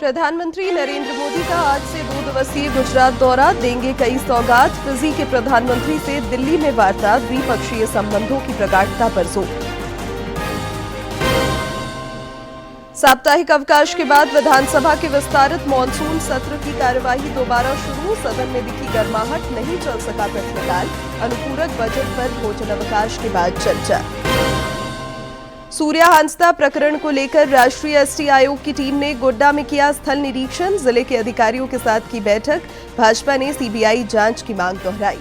प्रधानमंत्री नरेंद्र मोदी का आज से 2 दिवसीय गुजरात दौरा, देंगे कई सौगात। फिजी के प्रधानमंत्री से दिल्ली में वार्ता, द्विपक्षीय संबंधों की प्रगाढ़ता पर जोर। साप्ताहिक अवकाश के बाद विधानसभा के विस्तारित मॉनसून सत्र की कार्यवाही दोबारा शुरू, सदन में दिखी गर्माहट, नहीं चल सका प्रश्नकाल। अनुपूरक बजट पर भोजनावकाश के बाद चर्चा। सूर्या हांसदा प्रकरण को लेकर राष्ट्रीय एसटी आयोग की टीम ने गोड्डा में किया स्थल निरीक्षण, जिले के अधिकारियों के साथ की बैठक। भाजपा ने सीबीआई जांच की मांग दोहराई।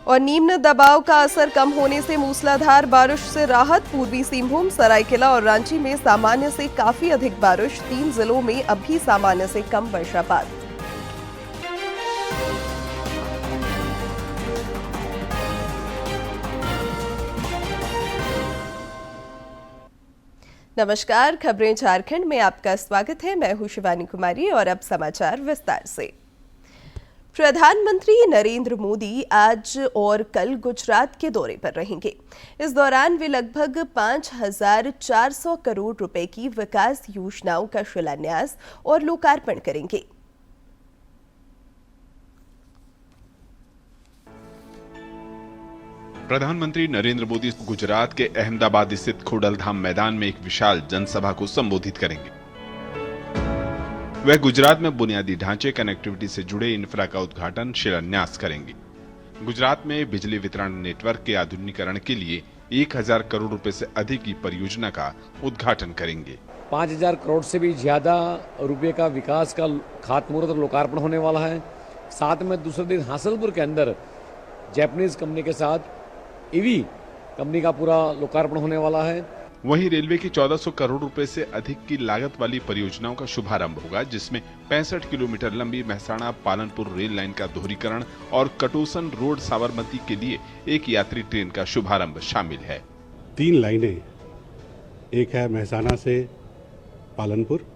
और निम्न दबाव का असर कम होने से मूसलाधार बारिश से राहत, पूर्वी सिंहभूम, सरायकेला और रांची में सामान्य से काफी अधिक बारिश, 3 जिलों में अभी सामान्य से कम वर्षापात। नमस्कार, खबरें झारखंड में आपका स्वागत है। मैं हूं शिवानी कुमारी और अब समाचार विस्तार से। प्रधानमंत्री नरेंद्र मोदी आज और कल गुजरात के दौरे पर रहेंगे। इस दौरान वे लगभग 5,400 करोड़ रुपए की विकास योजनाओं का शिलान्यास और लोकार्पण करेंगे। प्रधानमंत्री नरेंद्र मोदी गुजरात के अहमदाबाद स्थित खोडलधाम मैदान में एक विशाल जनसभा को संबोधित करेंगे। वह गुजरात में बुनियादी ढांचे, कनेक्टिविटी से जुड़े इंफ्रा का उद्घाटन, शिलान्यास करेंगे। गुजरात में बिजली वितरण नेटवर्क के आधुनिकीकरण के लिए 1,000 करोड़ रुपए से अधिक की परियोजना का उद्घाटन करेंगे। 5,000 करोड़ से भी ज्यादा रुपए का विकास का खातमुहूर्त और लोकार्पण होने वाला है। साथ में दूसरे दिन हासलपुर के अंदर जापानीज कंपनी के साथ ईवी कंपनी का पूरा लोकार्पण होने वाला है। वहीं रेलवे की 1,400 करोड़ रुपए से अधिक की लागत वाली परियोजनाओं का शुभारंभ होगा, जिसमें 65 किलोमीटर लंबी महसाणा पालनपुर रेल लाइन का दोहरीकरण और कटोसन रोड साबरमती के लिए एक यात्री ट्रेन का शुभारंभ शामिल है। 3 लाइनें, एक है महसाणा से पालनपुर,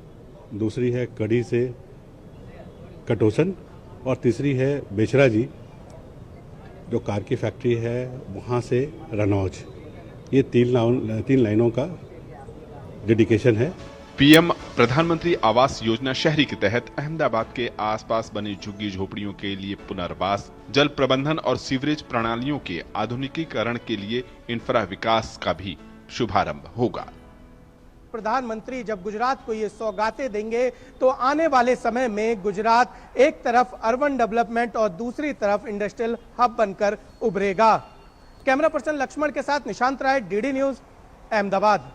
दूसरी है कड़ी से कटोसन और तीसरी है बेचरा जी जो कार की फैक्ट्री है वहाँ से रनौज। ये 3 लाइनों का डेडिकेशन है। पीएम प्रधानमंत्री आवास योजना शहरी के तहत अहमदाबाद के आसपास बनी झुग्गी झोपड़ियों के लिए पुनर्वास, जल प्रबंधन और सीवरेज प्रणालियों के आधुनिकीकरण के लिए इंफ्रा विकास का भी शुभारंभ होगा। प्रधानमंत्री जब गुजरात को ये सौगातें देंगे तो आने वाले समय में गुजरात एक तरफ अर्बन डेवलपमेंट और दूसरी तरफ इंडस्ट्रियल हब बनकर उभरेगा। कैमरा पर्सन लक्ष्मण के साथ निशांत राय, डीडी न्यूज, अहमदाबाद।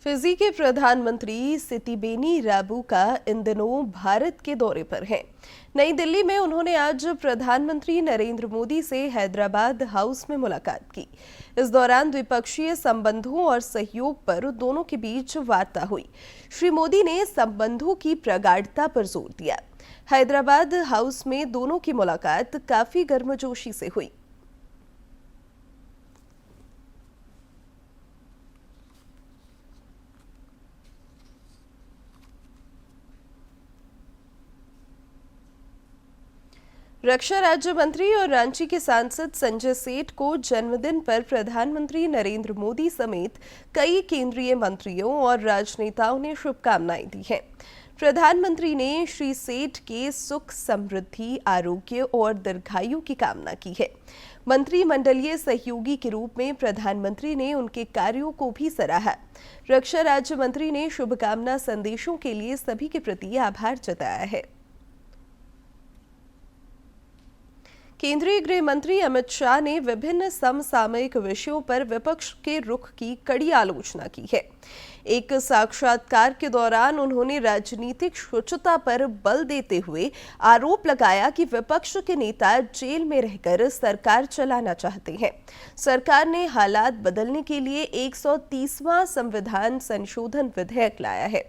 फिजी के प्रधानमंत्री सितिबेनी राबू का इन दिनों भारत के दौरे पर हैं। नई दिल्ली में उन्होंने आज प्रधानमंत्री नरेंद्र मोदी से हैदराबाद हाउस में मुलाकात की। इस दौरान द्विपक्षीय संबंधों और सहयोग पर दोनों के बीच वार्ता हुई। श्री मोदी ने संबंधों की प्रगाढ़ता पर जोर दिया। हैदराबाद हाउस में दोनों की मुलाकात काफी गर्मजोशी से हुई। रक्षा राज्य मंत्री और रांची के सांसद संजय सेठ को जन्मदिन पर प्रधानमंत्री नरेंद्र मोदी समेत कई केंद्रीय मंत्रियों और राजनेताओं ने शुभकामनाएं दी हैं। प्रधानमंत्री ने श्री सेठ के सुख, समृद्धि, आरोग्य और दीर्घायु की कामना की है। मंत्रिमंडलीय सहयोगी के रूप में प्रधानमंत्री ने उनके कार्यों को भी सराहा। रक्षा राज्य मंत्री ने शुभकामना संदेशों के लिए सभी के प्रति आभार जताया है। केंद्रीय गृह मंत्री अमित शाह ने विभिन्न समसामयिक विषयों पर विपक्ष के रुख की कड़ी आलोचना की है। एक साक्षात्कार के दौरान उन्होंने राजनीतिक शुचिता पर बल देते हुए आरोप लगाया कि विपक्ष के नेता जेल में रहकर सरकार चलाना चाहते हैं। सरकार ने हालात बदलने के लिए 130वां संविधान संशोधन विधेयक लाया है।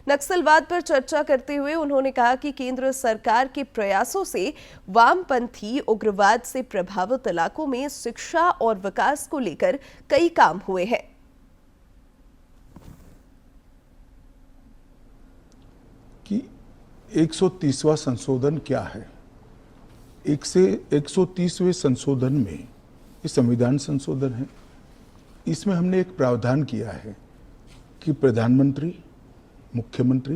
नक्सलवाद पर चर्चा करते हुए उन्होंने कहा कि केंद्र सरकार के प्रयासों से वामपंथी उग्रवाद से प्रभावित इलाकों में शिक्षा और विकास को लेकर कई काम हुए हैं। कि 130वां संशोधन क्या है। 130वें संशोधन में ये संविधान संशोधन है। इसमें हमने एक प्रावधान किया है कि प्रधानमंत्री, मुख्यमंत्री,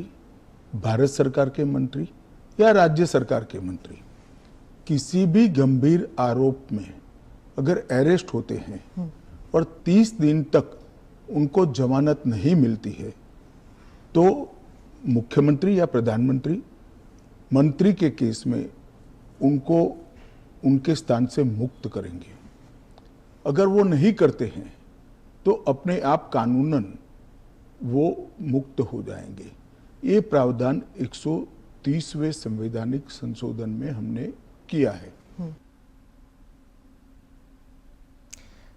भारत सरकार के मंत्री या राज्य सरकार के मंत्री किसी भी गंभीर आरोप में अगर अरेस्ट होते हैं और 30 दिन तक उनको जमानत नहीं मिलती है तो मुख्यमंत्री या प्रधानमंत्री मंत्री के केस में उनको उनके स्थान से मुक्त करेंगे। अगर वो नहीं करते हैं तो अपने आप कानूनन वो मुक्त हो जाएंगे। ये प्रावधान 130वें संवैधानिक संशोधन में हमने किया है।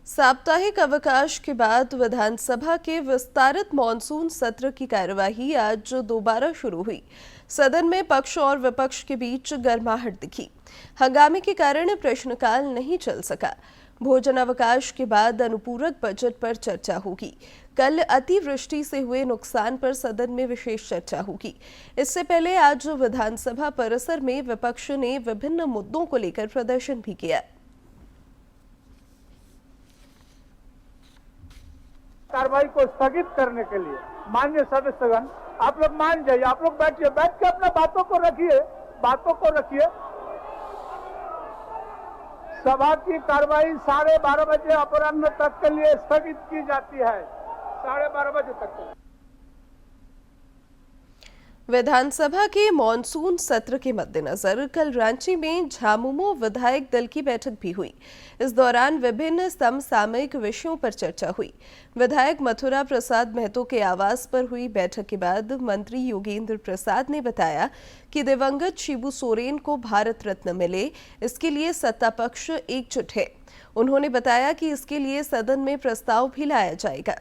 साप्ताहिक अवकाश के बाद विधानसभा के विस्तारित मॉनसून सत्र की कार्यवाही आज दोबारा शुरू हुई। सदन में पक्ष और विपक्ष के बीच गर्माहट दिखी। हंगामे के कारण प्रश्नकाल नहीं चल सका। भोजन अवकाश के बाद अनुपूरक बजट पर चर्चा होगी। कल अतिवृष्टि से हुए नुकसान पर सदन में विशेष चर्चा होगी। इससे पहले आज विधानसभा परिसर में विपक्ष ने विभिन्न मुद्दों को लेकर प्रदर्शन भी किया। कार्रवाई को स्थगित करने के लिए माननीय सदस्यगण आप लोग मान जाइए, आप लोग बैठिए, बैठ के अपना बातों को रखिए। सभा की कार्रवाई 12:30 बजे अपराह्न तक के लिए स्थगित की जाती है। 12:30 बजे तक। विधानसभा के मॉनसून सत्र के मद्देनजर कल रांची में झामुमो विधायक दल की बैठक भी हुई। इस दौरान विभिन्न समसामयिक विषयों पर चर्चा हुई। विधायक मथुरा प्रसाद महतो के आवास पर हुई बैठक के बाद मंत्री योगेंद्र प्रसाद ने बताया कि दिवंगत शिबू सोरेन को भारत रत्न मिले, इसके लिए सत्ता पक्ष एकजुट है। उन्होंने बताया कि इसके लिए सदन में प्रस्ताव भी लाया जाएगा।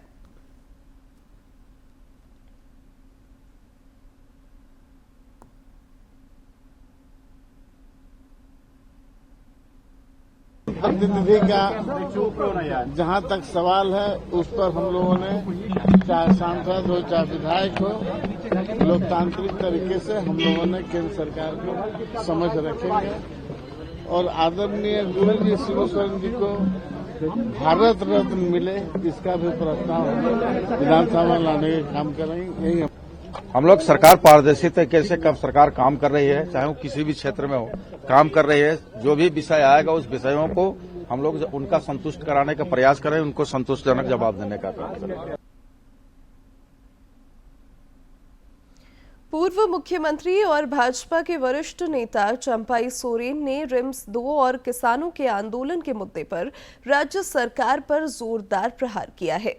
प्रतिनिधि का जहां तक सवाल है उस पर हम लोगों ने चाहे सांसद हो चाहे विधायक हो लोकतांत्रिक तरीके से हम लोगों ने केंद्र सरकार को समझ रखेंगे और आदरणीय गोयल जी शिबू सोरेन जी को भारत रत्न मिले इसका भी प्रस्ताव हम विधानसभा में लाने का काम करेंगे। यही हम लोग सरकार पारदर्शी तरीके से कब सरकार काम कर रही है, चाहे वो किसी भी क्षेत्र में हो, काम कर रही है। जो भी विषय आएगा उस विषयों को हम लोग उनका संतुष्ट कराने का प्रयास करें, उनको संतुष्टजनक जवाब देने का काम करें। पूर्व मुख्यमंत्री और भाजपा के वरिष्ठ नेता चंपाई सोरेन ने रिम्स 2 और किसानों के आंदोलन के मुद्दे पर राज्य सरकार पर जोरदार प्रहार किया है।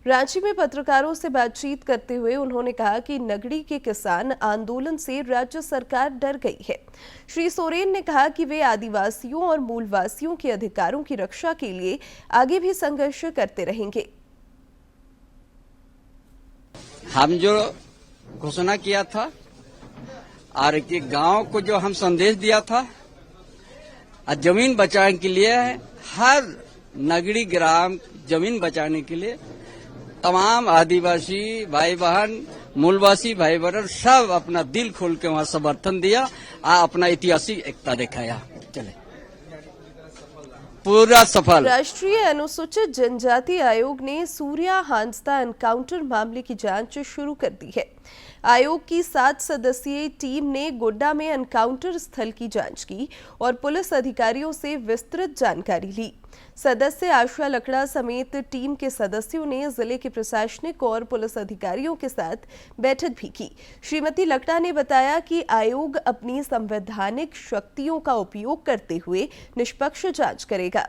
रांची में पत्रकारों से बातचीत करते हुए उन्होंने कहा कि नगड़ी के किसान आंदोलन से राज्य सरकार डर गई है। श्री सोरेन ने कहा कि वे आदिवासियों और मूलवासियों के अधिकारों की रक्षा के लिए आगे भी संघर्ष करते रहेंगे। हम जो घोषणा किया था और कि गांव को जो हम संदेश दिया था जमीन बचाने के लिए, हर नगरी ग्राम जमीन बचाने के लिए तमाम आदिवासी भाई बहन, मूलवासी भाई बहन सब अपना दिल खोल के वहां समर्थन दिया और अपना ऐतिहासिक एकता दिखाया। चले पूरा सफल। राष्ट्रीय अनुसूचित जनजाति आयोग ने सूर्या हांसदा एनकाउंटर मामले की जांच शुरू कर दी है। आयोग की 7 सदस्यीय टीम ने गोड्डा में एनकाउंटर स्थल की जांच की और पुलिस अधिकारियों से विस्तृत जानकारी ली। सदस्य आशा लकड़ा समेत टीम के सदस्यों ने जिले के प्रशासनिक और पुलिस अधिकारियों के साथ बैठक भी की। श्रीमती लकड़ा ने बताया कि आयोग अपनी संवैधानिक शक्तियों का उपयोग करते हुए निष्पक्ष जांच करेगा।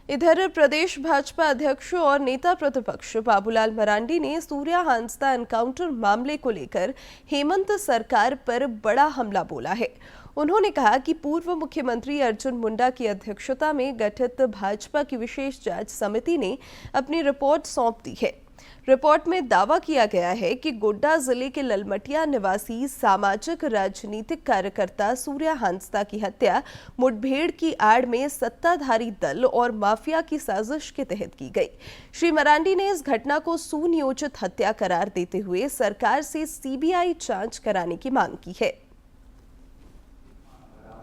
इधर प्रदेश भाजपा अध्यक्ष और नेता प्रतिपक्ष बाबूलाल मरांडी ने सूर्या हांसदा एनकाउंटर मामले को लेकर हेमंत सरकार पर बड़ा हमला बोला है। उन्होंने कहा कि पूर्व मुख्यमंत्री अर्जुन मुंडा की अध्यक्षता में गठित भाजपा की विशेष जांच समिति ने अपनी रिपोर्ट सौंप दी है। रिपोर्ट में दावा किया गया है कि गोड्डा जिले के ललमटिया निवासी सामाजिक राजनीतिक कार्यकर्ता सूर्या हांसदा की हत्या मुठभेड़ की आड़ में सत्ताधारी दल और माफिया की साजिश के तहत की गई। श्री मरांडी ने इस घटना को सुनियोजित हत्या करार देते हुए सरकार से सीबीआई जांच कराने की मांग की है।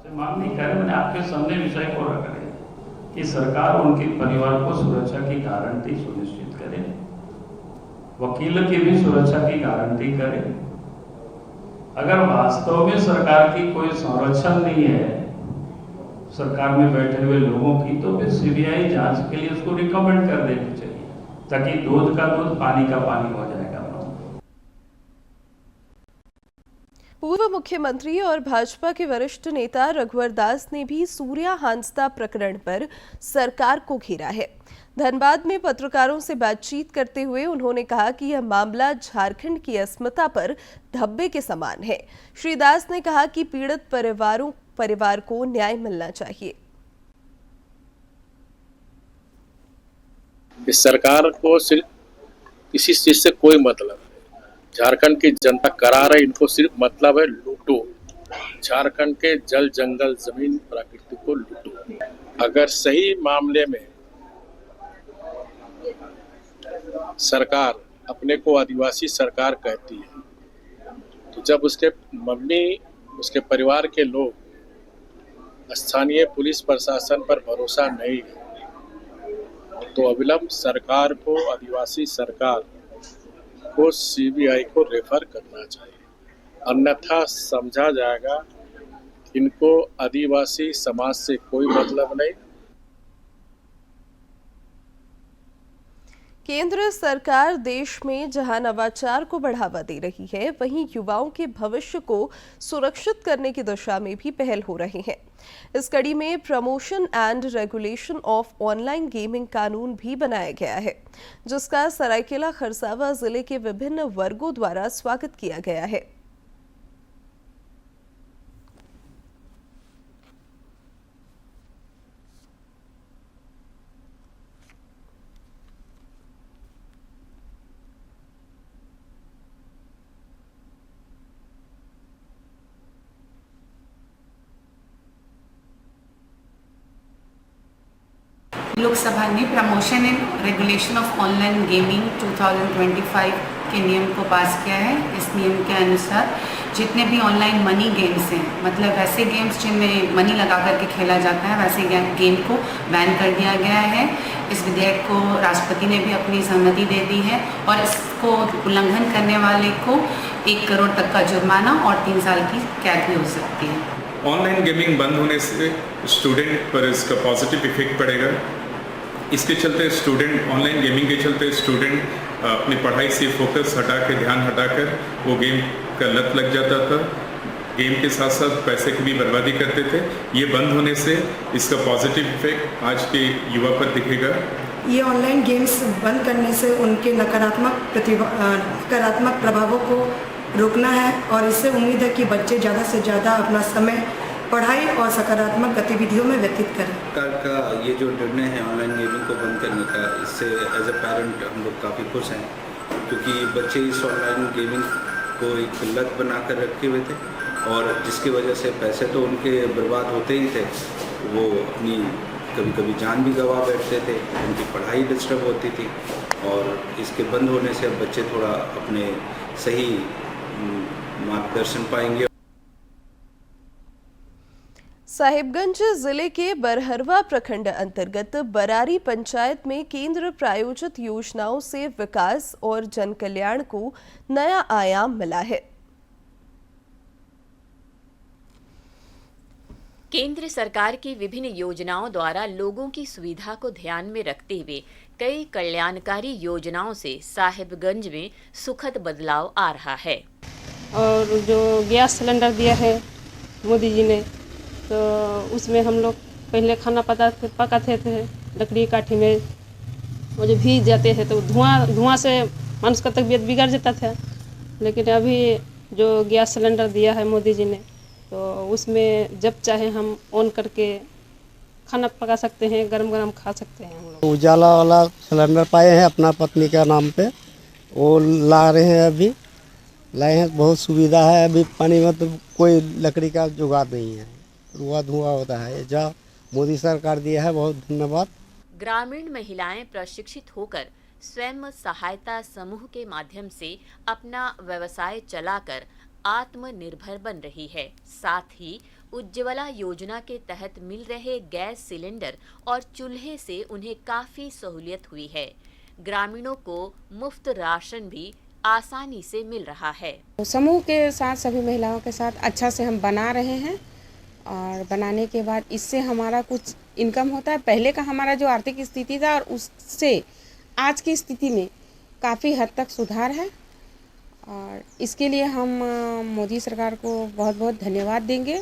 मांग नहीं कर रहे, मैंने आपके सामने विषय को रखा है कि सरकार उनके परिवार को सुरक्षा की गारंटी सुनिश्चित करे वकील की भी सुरक्षा की गारंटी करे। अगर वास्तव में सरकार की कोई संरक्षण नहीं है सरकार में बैठे हुए लोगों की, तो फिर सीबीआई जांच के लिए उसको रिकमेंड कर देनी चाहिए, ताकि दूध का दूध पानी का पानी हो जाएगा। पूर्व मुख्यमंत्री और भाजपा के वरिष्ठ नेता रघुवर दास ने भी सूर्या हांसदा प्रकरण पर सरकार को घेरा है। धनबाद में पत्रकारों से बातचीत करते हुए उन्होंने कहा कि यह मामला झारखंड की अस्मिता पर धब्बे के समान है। श्री दास ने कहा कि पीड़ित परिवार को न्याय मिलना चाहिए। इस सरकार को सिर्फ किसी चीज से कोई मतलब नहीं। झारखंड की जनता करा रही, इनको सिर्फ मतलब है लूटो। झारखंड के जल जंगल जमीन प्रकृति को लूटो। अगर सही मामले में सरकार अपने को आदिवासी सरकार कहती है, तो जब उसके मम्मी उसके परिवार के लोग स्थानीय पुलिस प्रशासन पर भरोसा नहीं है, तो अविलंब सरकार को आदिवासी सरकार को सीबीआई को रेफर करना चाहिए। अन्यथा समझा जाएगा इनको आदिवासी समाज से कोई मतलब नहीं। केंद्र सरकार देश में जहां नवाचार को बढ़ावा दे रही है, वहीं युवाओं के भविष्य को सुरक्षित करने की दिशा में भी पहल हो रही है। इस कड़ी में promotion and regulation of online gaming कानून भी बनाया गया है, जिसका सरायकेला खरसावां जिले के विभिन्न वर्गों द्वारा स्वागत किया गया है। लोकसभा ने promotion and regulation of online gaming 2025 के नियम को पास किया है। इस नियम के अनुसार जितने भी ऑनलाइन मनी गेम्स हैं, मतलब वैसे गेम्स जिनमें मनी लगा करके खेला जाता है, वैसे गेम को बैन कर दिया गया है। इस विधेयक को राष्ट्रपति ने भी अपनी सहमति दे दी है और इसको उल्लंघन करने वाले को 1 करोड़ तक का जुर्माना और 3 साल की कैद भी हो सकती है। ऑनलाइन गेमिंग बंद होने से स्टूडेंट पर इसका पॉजिटिव इफेक्ट पड़ेगा। इसके चलते स्टूडेंट ऑनलाइन गेमिंग के चलते स्टूडेंट अपनी पढ़ाई से फोकस हटा के ध्यान हटाकर वो गेम का लत लग जाता था। गेम के साथ साथ पैसे की भी बर्बादी करते थे। ये बंद होने से इसका पॉजिटिव इफेक्ट आज के युवा पर दिखेगा। ये ऑनलाइन गेम्स बंद करने से उनके नकारात्मक प्रभावों को रोकना है और इससे उम्मीद है कि बच्चे ज़्यादा से ज़्यादा अपना समय पढ़ाई और सकारात्मक गतिविधियों में व्यतीत करें। सरकार का ये जो निर्णय है ऑनलाइन गेमिंग को बंद करने का, इससे एज अ पेरेंट हम लोग काफ़ी खुश हैं, क्योंकि बच्चे इस ऑनलाइन गेमिंग को एक लत बना कर रखे हुए थे और जिसकी वजह से पैसे तो उनके बर्बाद होते ही थे, वो अपनी कभी कभी जान भी गंवा बैठते थे, उनकी पढ़ाई डिस्टर्ब होती थी। और इसके बंद होने से अब बच्चे थोड़ा अपने सही मार्गदर्शन पाएंगे। साहिबगंज जिले के बरहरवा प्रखंड अंतर्गत बरारी पंचायत में केंद्र प्रायोजित योजनाओं से विकास और जन कल्याण को नया आयाम मिला है। केंद्र सरकार की विभिन्न योजनाओं द्वारा लोगों की सुविधा को ध्यान में रखते हुए कई कल्याणकारी योजनाओं से साहिबगंज में सुखद बदलाव आ रहा है। और जो गैस सिलेंडर दिया है मोदी जी ने, तो उसमें हम लोग पहले खाना पकाते थे लकड़ी काठी में, वो जो भीग जाते थे तो धुआं से मनुष्य का तबीयत बिगड़ जाता था। लेकिन अभी जो गैस सिलेंडर दिया है मोदी जी ने, तो उसमें जब चाहे हम ऑन करके खाना पका सकते हैं, गरम गरम खा सकते हैं। हम लोग उजाला वाला सिलेंडर पाए हैं अपना पत्नी का नाम पे, वो ला रहे हैं, अभी लाए हैं। बहुत सुविधा है। अभी पानी में तो कोई लकड़ी का जुगाड़ नहीं है, धुआं होता है। जो मोदी सरकार दिया है, बहुत धन्यवाद। ग्रामीण महिलाएं प्रशिक्षित होकर स्वयं सहायता समूह के माध्यम से अपना व्यवसाय चलाकर आत्मनिर्भर बन रही है। साथ ही उज्ज्वला योजना के तहत मिल रहे गैस सिलेंडर और चूल्हे से उन्हें काफी सहूलियत हुई है। ग्रामीणों को मुफ्त राशन भी आसानी से मिल रहा है। समूह के साथ सभी महिलाओं के साथ अच्छा से हम बना रहे हैं और बनाने के बाद इससे हमारा कुछ इनकम होता है। पहले का हमारा जो आर्थिक स्थिति था और उससे आज की स्थिति में काफ़ी हद तक सुधार है और इसके लिए हम मोदी सरकार को बहुत बहुत धन्यवाद देंगे।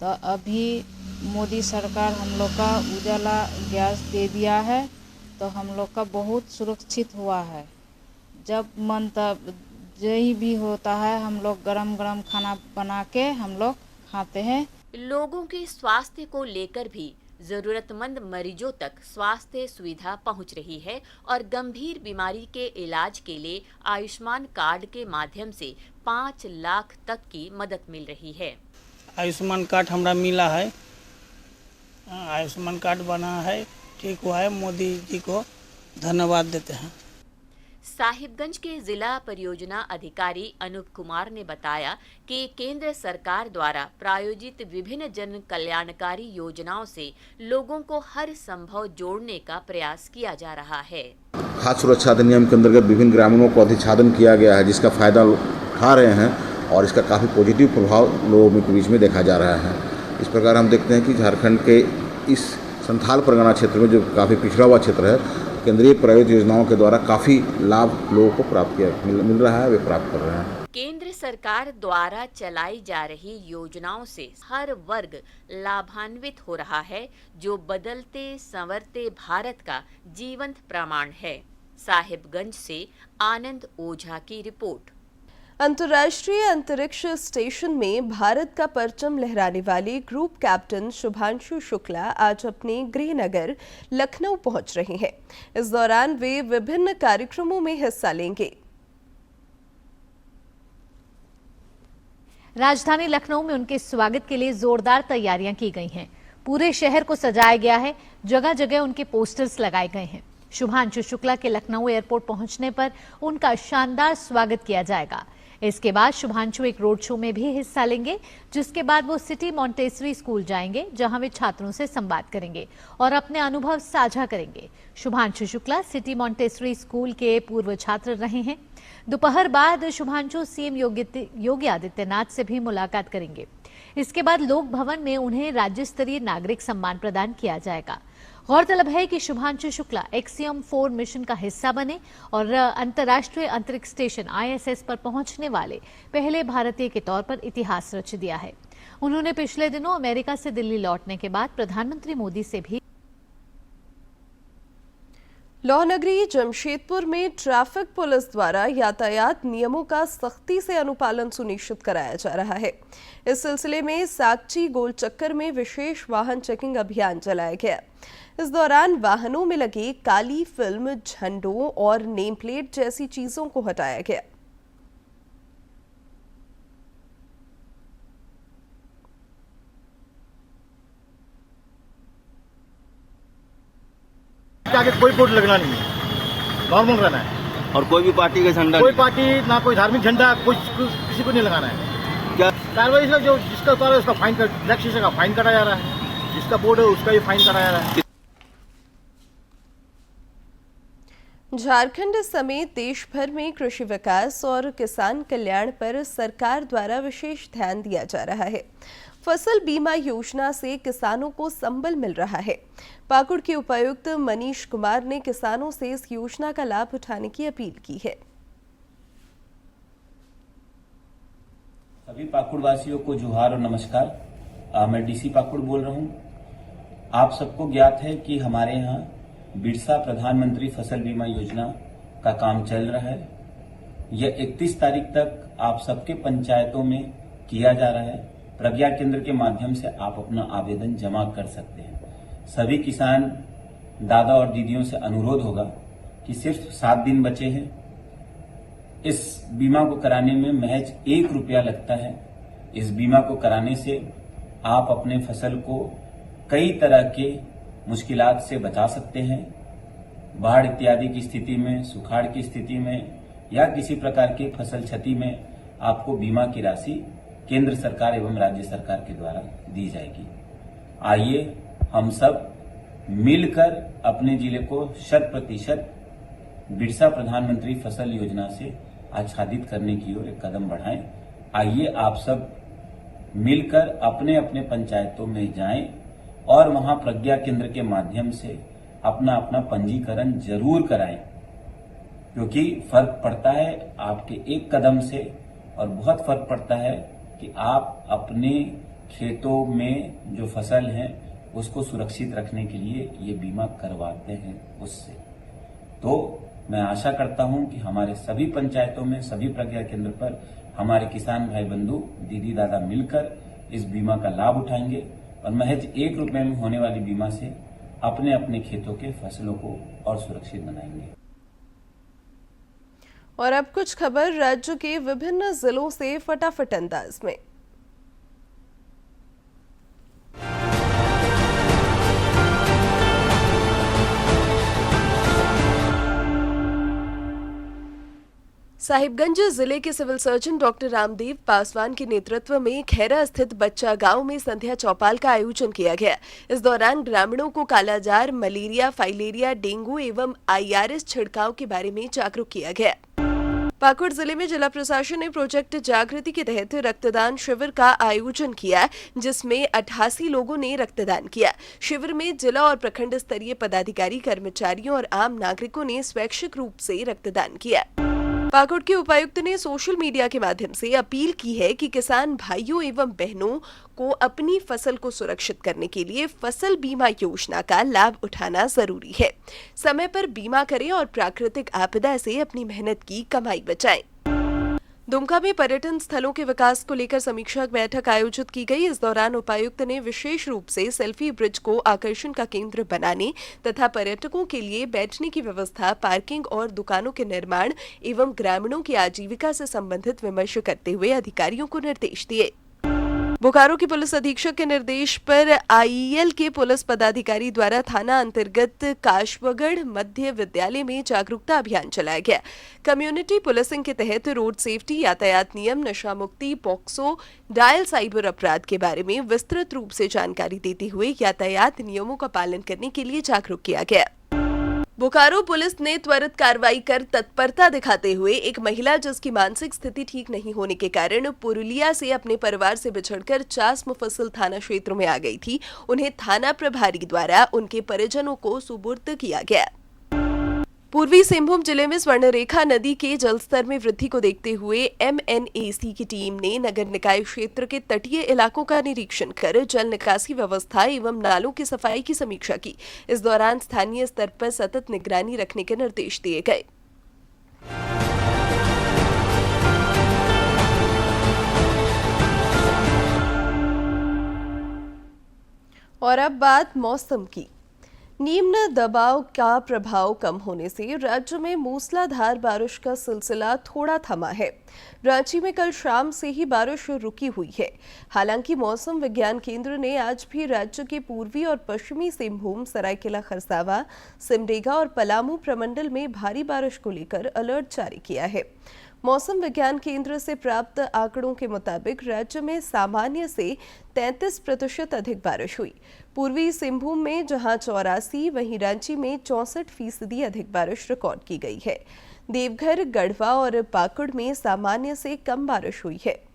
तो अभी मोदी सरकार हम लोग का उजाला गैस दे दिया है तो हम लोग का बहुत सुरक्षित हुआ है। जब मन तब यही भी होता है हम लोग गरम गरम खाना बना के हम लोग खाते हैं। लोगों के स्वास्थ्य को लेकर भी जरूरतमंद मरीजों तक स्वास्थ्य सुविधा पहुंच रही है और गंभीर बीमारी के इलाज के लिए आयुष्मान कार्ड के माध्यम से 5 लाख तक की मदद मिल रही है। आयुष्मान कार्ड हमरा मिला है, आयुष्मान कार्ड बना है, ठीक हुआ है। मोदी जी को धन्यवाद देते हैं। साहिबगंज के जिला परियोजना अधिकारी अनूप कुमार ने बताया कि केंद्र सरकार द्वारा प्रायोजित विभिन्न जन कल्याणकारी योजनाओं से लोगों को हर संभव जोड़ने का प्रयास किया जा रहा है। खाद्य सुरक्षा अधिनियम के अंतर्गत विभिन्न ग्रामीणों को अधिच्छादन किया गया है, जिसका फायदा उठा रहे हैं और इसका काफ़ी पॉजिटिव प्रभाव लोगों के बीच में देखा जा रहा है। इस प्रकार हम देखते हैं कि झारखंड के इस संथाल परगना क्षेत्र में जो काफ़ी पिछड़ा हुआ क्षेत्र है, केंद्रीय प्रायोजित योजनाओं के द्वारा काफ़ी लाभ लोगों को प्राप्त मिल रहा है, वे प्राप्त कर रहे हैं। केंद्र सरकार द्वारा चलाई जा रही योजनाओं से हर वर्ग लाभान्वित हो रहा है, जो बदलते संवरते भारत का जीवंत प्रमाण है। साहिबगंज से आनंद ओझा की रिपोर्ट। अंतर्राष्ट्रीय अंतरिक्ष स्टेशन में भारत का परचम लहराने वाले ग्रुप कैप्टन शुभांशु शुक्ला आज अपने गृह नगर लखनऊ पहुंच रहे हैं। इस दौरान वे विभिन्न कार्यक्रमों में हिस्सा लेंगे। राजधानी लखनऊ में उनके स्वागत के लिए जोरदार तैयारियां की गई हैं। पूरे शहर को सजाया गया है, जगह जगह उनके पोस्टर्स लगाए गए हैं। शुभांशु शुक्ला के लखनऊ एयरपोर्ट पहुंचने पर उनका शानदार स्वागत किया जाएगा। इसके बाद शुभांशु एक रोड शो में भी हिस्सा लेंगे, जिसके बाद वो सिटी मॉन्टेसरी स्कूल जाएंगे, जहां वे छात्रों से संवाद करेंगे और अपने अनुभव साझा करेंगे। Shubhanshu Shukla city Montessori school के पूर्व छात्र रहे हैं। दोपहर बाद शुभांशु सीएम योगी आदित्यनाथ से भी मुलाकात करेंगे। इसके बाद लोक भवन में उन्हें राज्य स्तरीय नागरिक सम्मान प्रदान किया जाएगा। गौरतलब है कि शुभांशु शुक्ला एक्सियम 4 मिशन का हिस्सा बने और अंतर्राष्ट्रीय अंतरिक्ष स्टेशन ISS पर पहुंचने वाले पहले भारतीय के तौर पर इतिहास रच दिया है। उन्होंने पिछले दिनों अमेरिका से दिल्ली लौटने के बाद प्रधानमंत्री मोदी से भी। लौहनगरी जमशेदपुर में ट्रैफिक पुलिस द्वारा यातायात नियमों का सख्ती से अनुपालन सुनिश्चित कराया जा रहा है। इस सिलसिले में साकची गोल चक्कर में विशेष वाहन चेकिंग अभियान चलाया गया। इस दौरान वाहनों में लगे काली फिल्म, झंडों और नेम प्लेट जैसी चीजों को हटाया गया। आगे कोई बोर्ड लगना नहीं है, नॉर्मल रहना है। और कोई भी पार्टी का झंडा, कोई पार्टी ना कोई धार्मिक झंडा किसी को नहीं लगाना है। क्या कार्रवाई से जो जिसका उतारा है उसका फाइन कर, ब्लैक शीशे का फाइन काटा जा रहा है, जिसका बोर्ड है उसका भी फाइन काटा जा रहा है। झारखंड समेत देश भर में कृषि विकास और किसान कल्याण पर सरकार द्वारा विशेष ध्यान दिया जा रहा है। फसल बीमा योजना से किसानों को संबल मिल रहा है। पाकुड़ के उपायुक्त मनीष कुमार ने किसानों से इस योजना का लाभ उठाने की अपील की है। सभी पाकुड़ वासियों को जोहार और नमस्कार। मैं डीसी पाकुड़ बोल रहा हूं। आप सबको ज्ञात है कि हमारे यहाँ बिरसा प्रधानमंत्री फसल बीमा योजना का काम चल रहा है। यह 31 तारीख तक आप सबके पंचायतों में किया जा रहा है। प्रज्ञा केंद्र के माध्यम से आप अपना आवेदन जमा कर सकते हैं। सभी किसान दादा और दीदियों से अनुरोध होगा कि सिर्फ 7 दिन बचे हैं। इस बीमा को कराने में महज 1 रुपया लगता है। इस बीमा को कराने से आप अपने फसल को कई तरह के मुश्किलात से बचा सकते हैं। बाढ़ इत्यादि की स्थिति में, सुखाड़ की स्थिति में या किसी प्रकार की फसल क्षति में आपको बीमा की राशि केंद्र सरकार एवं राज्य सरकार के द्वारा दी जाएगी। आइए हम सब मिलकर अपने जिले को 100% बिरसा प्रधानमंत्री फसल योजना से आच्छादित करने की ओर एक कदम बढ़ाएं। आइए आप सब मिलकर अपने अपने पंचायतों में जाएं और वहां प्रज्ञा केंद्र के माध्यम से अपना अपना पंजीकरण जरूर कराएं, क्योंकि फर्क पड़ता है आपके एक कदम से, और बहुत फर्क पड़ता है कि आप अपने खेतों में जो फसल है उसको सुरक्षित रखने के लिए ये बीमा करवाते हैं उससे। तो मैं आशा करता हूं कि हमारे सभी पंचायतों में, सभी प्रज्ञा केंद्र पर हमारे किसान भाई बंधु दीदी दादा मिलकर इस बीमा का लाभ उठाएंगे और महज ₹1 में होने वाली बीमा से अपने अपने खेतों के फसलों को और सुरक्षित बनाएंगे। और अब कुछ खबर राज्य के विभिन्न जिलों से फटाफट अंदाज में। साहिबगंज जिले के civil surgeon doctor Ramdev Paswan के नेतृत्व में खैरा स्थित बच्चा गांव में संध्या चौपाल का आयोजन किया गया। इस दौरान ग्रामीणों को कालाजार, मलेरिया, फाइलेरिया, डेंगू एवं IRS छिड़काव के बारे में जागरूक किया गया। पाकुड़ जिले में जिला प्रशासन ने प्रोजेक्ट जागृति के तहत रक्तदान शिविर का आयोजन किया, जिसमें 88 लोगों ने रक्तदान किया। शिविर में जिला और प्रखंड स्तरीय पदाधिकारी, कर्मचारियों और आम नागरिकों ने स्वैच्छिक रूप से रक्तदान किया। पाकुड़ के उपायुक्त ने सोशल मीडिया के माध्यम से अपील की है कि किसान भाइयों एवं बहनों को अपनी फसल को सुरक्षित करने के लिए फसल बीमा योजना का लाभ उठाना जरूरी है। समय पर बीमा करें और प्राकृतिक आपदा से अपनी मेहनत की कमाई बचाएं। दुमका में पर्यटन स्थलों के विकास को लेकर समीक्षा बैठक आयोजित की गई। इस दौरान उपायुक्त ने विशेष रूप से सेल्फी ब्रिज को आकर्षण का केंद्र बनाने तथा पर्यटकों के लिए बैठने की व्यवस्था, पार्किंग और दुकानों के निर्माण एवं ग्रामीणों की आजीविका से संबंधित विमर्श करते हुए अधिकारियों को निर्देश दिए। बोकारो के पुलिस अधीक्षक के निर्देश पर IEL के पुलिस पदाधिकारी द्वारा थाना अंतर्गत काशवगढ़ मध्य विद्यालय में जागरूकता अभियान चलाया गया। कम्युनिटी पुलिसिंग के तहत रोड सेफ्टी, यातायात नियम, नशा मुक्ति, पॉक्सो, डायल साइबर अपराध के बारे में विस्तृत रूप से जानकारी देते हुए यातायात नियमों का पालन करने के लिए जागरूक किया गया। बोकारो पुलिस ने त्वरित कार्रवाई कर तत्परता दिखाते हुए एक महिला जिसकी मानसिक स्थिति ठीक नहीं होने के कारण पुरुलिया से अपने परिवार से बिछड़कर चास मुफस्सिल थाना क्षेत्र में आ गई थी, उन्हें थाना प्रभारी द्वारा उनके परिजनों को सुपुर्द किया गया। पूर्वी सिंहभूम जिले में स्वर्णरेखा नदी के जलस्तर में वृद्धि को देखते हुए MNAC की टीम ने नगर निकाय क्षेत्र के तटीय इलाकों का निरीक्षण कर जल निकासी व्यवस्था एवं नालों की सफाई की समीक्षा की। इस दौरान स्थानीय स्तर पर सतत निगरानी रखने के निर्देश दिए गए। और अब बात मौसम की। निम्न दबाव का प्रभाव कम होने से राज्य में मूसलाधार बारिश का सिलसिला थोड़ा थमा है। रांची में कल शाम से ही बारिश रुकी हुई है। हालांकि मौसम विज्ञान केंद्र ने आज भी राज्य के पूर्वी और पश्चिमी सिंहभूम, सरायकेला खरसावा, सिमडेगा और पलामू प्रमंडल में भारी बारिश को लेकर अलर्ट जारी किया है। मौसम विज्ञान केंद्र से प्राप्त आंकड़ों के मुताबिक राज्य में सामान्य से 33% अधिक बारिश हुई। पूर्वी सिंहभूम में जहां 84, वहीं रांची में 64% अधिक बारिश रिकॉर्ड की गई है। देवघर, गढ़वा और पाकुड़ में सामान्य से कम बारिश हुई है।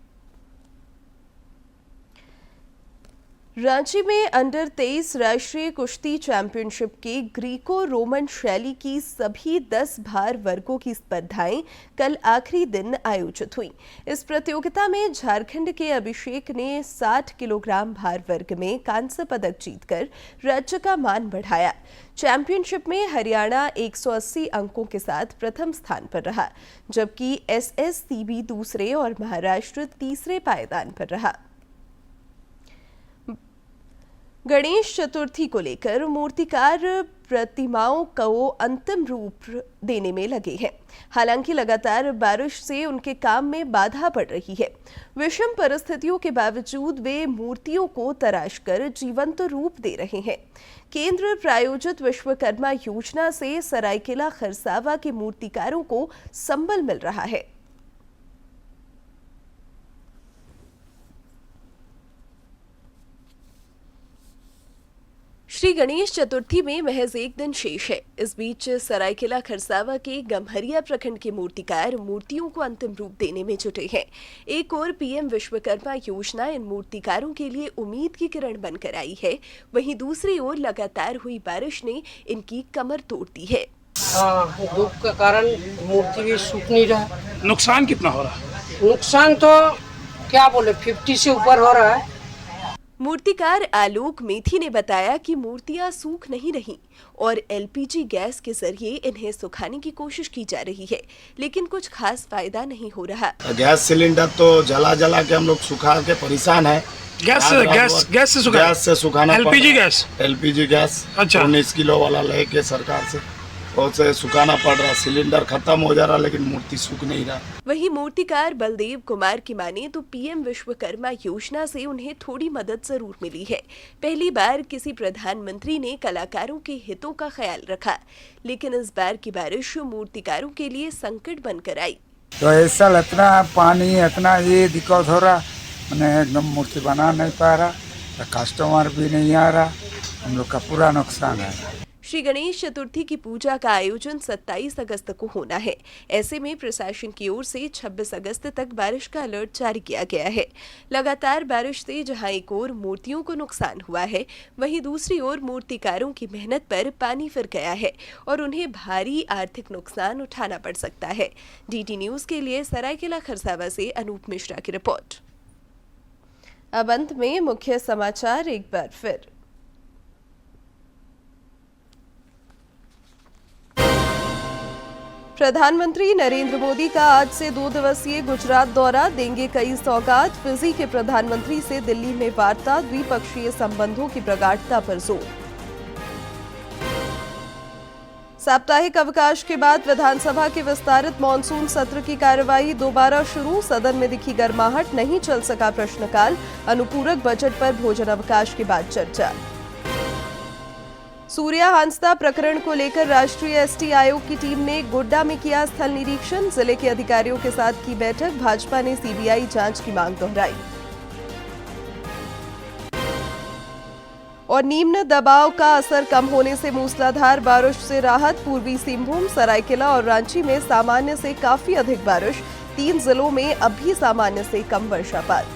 रांची में अंडर 23 राष्ट्रीय कुश्ती चैंपियनशिप के ग्रीको रोमन शैली की सभी 10 भार वर्गों की स्पर्धाएं कल आखिरी दिन आयोजित हुई। इस प्रतियोगिता में झारखंड के अभिषेक ने 60 किलोग्राम भार वर्ग में कांस्य पदक जीतकर राज्य का मान बढ़ाया। चैंपियनशिप में हरियाणा 180 अंकों के साथ प्रथम स्थान पर रहा, जबकि SSCB दूसरे और महाराष्ट्र तीसरे पायदान पर रहा। गणेश चतुर्थी को लेकर मूर्तिकार प्रतिमाओं को अंतिम रूप देने में लगे हैं। हालांकि लगातार बारिश से उनके काम में बाधा पड़ रही है। विषम परिस्थितियों के बावजूद वे मूर्तियों को तराशकर जीवंत रूप दे रहे हैं। केंद्र प्रायोजित विश्वकर्मा योजना से सरायकेला खरसावा के मूर्तिकारों को संबल मिल रहा है। श्री गणेश चतुर्थी में महज एक दिन शेष है। इस बीच सरायकेला खरसावा के गम्हरिया प्रखंड के मूर्तिकार मूर्तियों को अंतिम रूप देने में जुटे हैं। एक और पीएम विश्वकर्मा योजना इन मूर्तिकारों के लिए उम्मीद की किरण बनकर आई है, वहीं दूसरी ओर लगातार हुई बारिश ने इनकी कमर तोड़ दी है। धूप के कारण मूर्ति भी सूख नहीं रहा। नुकसान कितना हो रहा है? नुकसान तो क्या बोले 50 से ऊपर हो रहा है। मूर्तिकार आलोक मेथी ने बताया कि मूर्तियां सूख नहीं रहीं और एलपीजी गैस के जरिए इन्हें सुखाने की कोशिश की जा रही है, लेकिन कुछ खास फायदा नहीं हो रहा। गैस सिलेंडर तो जला के हम लोग सुखा के परेशान है। गैस से सुखाना। एलपीजी गैस अच्छा 19 किलो वाला लेके सरकार से उसे सुखाना पड़ रहा। सिलेंडर खत्म हो जा रहा, लेकिन मूर्ति सूख नहीं रहा। वहीं मूर्तिकार बलदेव कुमार की माने तो पीएम विश्वकर्मा योजना से उन्हें थोड़ी मदद जरूर मिली है। पहली बार किसी प्रधानमंत्री ने कलाकारों के हितों का ख्याल रखा, लेकिन इस बार की बारिश मूर्तिकारों के लिए संकट बनकर आई। तो ऐसा इतना पानी इतना ये दिक्कत हो रहा, मैंने एकदम मूर्ति बना नहीं पा रहा, कस्टमर भी नहीं आ रहा, हम लोग का पूरा नुकसान है। श्री गणेश चतुर्थी की पूजा का आयोजन 27 अगस्त को होना है। ऐसे में प्रशासन की ओर से 26 अगस्त तक बारिश का अलर्ट जारी किया गया है। लगातार बारिश से जहां एक ओर मूर्तियों को नुकसान हुआ है, वहीं दूसरी ओर मूर्तिकारों की मेहनत पर पानी फिर गया है और उन्हें भारी आर्थिक नुकसान उठाना पड़ सकता है। डीटी न्यूज के लिए सरायकेला खरसावा से अनूप मिश्रा की रिपोर्ट। अब अंत में मुख्य समाचार एक बार फिर। प्रधानमंत्री नरेंद्र मोदी का आज से 2 दिवसीय गुजरात दौरा, देंगे कई सौगात। फिजी के प्रधानमंत्री से दिल्ली में वार्ता, द्विपक्षीय संबंधों की प्रगाढ़ता पर जोर। साप्ताहिक अवकाश के बाद विधानसभा के विस्तारित मानसून सत्र की कार्यवाही दोबारा शुरू, सदन में दिखी गर्माहट, नहीं चल सका प्रश्नकाल। अनुपूरक बजट पर भोजन अवकाश के बाद चर्चा। सूर्या हांसदा प्रकरण को लेकर राष्ट्रीय एसटी आयोग की टीम ने गोड्डा में किया स्थल निरीक्षण, जिले के अधिकारियों के साथ की बैठक, भाजपा ने सीबीआई जांच की मांग दोहराई। और निम्न दबाव का असर कम होने से मूसलाधार बारिश से राहत, पूर्वी सिंहभूम, सरायकेला और रांची में सामान्य से काफी अधिक बारिश, 3 जिलों में अब भी सामान्य से कम वर्षापात।